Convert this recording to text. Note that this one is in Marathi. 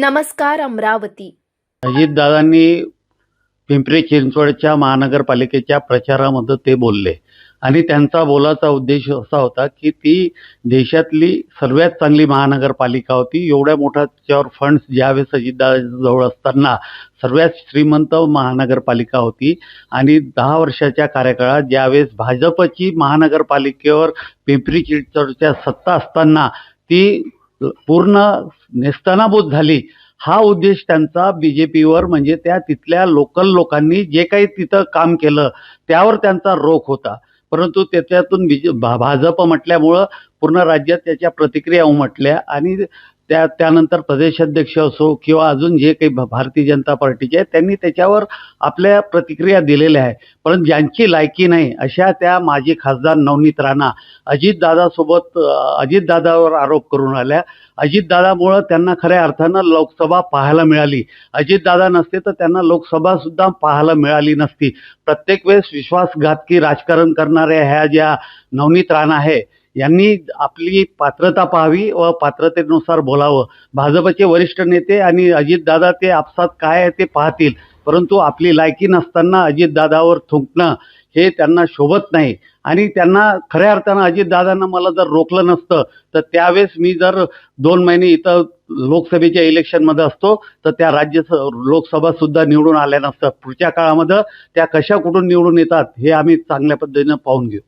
नमस्कार अमरावती. अजितदादांनी पिंपरी चिंचवडच्या महानगरपालिकेच्या प्रचारामध्ये ते बोलले आणि त्यांचा बोलाचा उद्देश असा होता की ती देशातली सर्वात चांगली महानगरपालिका होती. एवढ्या मोठ्या त्याच्यावर फंड्स ज्यावेळेस अजितदादांजवळ असताना सर्वात श्रीमंत महानगरपालिका होती आणि 10 वर्षाच्या कार्यकाळात ज्यावेळेस भाजपची महानगरपालिकेवर पिंपरी चिंचवडच्या सत्ता असताना ती पूर्ण नेस्तनाबूत झाली. हा उद्देश त्यांचा बीजेपीवर म्हणजे त्या तिथल्या लोकल लोकांनी जे काही तिथं काम केलं त्यावर त्यांचा रोख होता. परंतु त्याच्यातून भाजप म्हटल्यामुळं पूर्ण राज्यात त्याच्या प्रतिक्रिया उमटल्या आणि त्यानंतर प्रदेशाध्यक्ष असो किंवा अजून जे काही भारतीय जनता पार्टीचे आहेत त्यांनी त्याच्यावर आपल्या प्रतिक्रिया दिलेल्या आहे. परंतु ज्यांची लायकी नाही अशा त्या माजी खासदार नवनीत राणा अजितदादावर आरोप करून आल्या. अजितदादामुळं त्यांना खऱ्या अर्थानं लोकसभा पाहायला मिळाली. अजितदादा नसते तर त्यांना लोकसभा सुद्धा पाहायला मिळाली नसती. प्रत्येक वेळेस विश्वासघातकी राजकारण करणाऱ्या ह्या ज्या नवनीत राणा आहे यांनी आपली पात्रता पाहावी व पात्रतेनुसार बोलावं. भाजपचे वरिष्ठ नेते आणि अजितदादा ते आपसात काय आहे ते पाहतील, परंतु आपली लायकी नसताना अजितदादावर थुंकणं हे त्यांना शोभत नाही. आणि त्यांना खऱ्या अर्थानं अजितदादांना मला जर रोखलं नसतं तर त्यावेळेस मी जर 2 महिने इथं लोकसभेच्या इलेक्शनमध्ये असतो तर त्या लोकसभा सुद्धा निवडून आल्या नसतं. पुढच्या काळामध्ये त्या कशा कुठून निवडून येतात हे आम्ही चांगल्या पद्धतीनं पाहून घेऊ.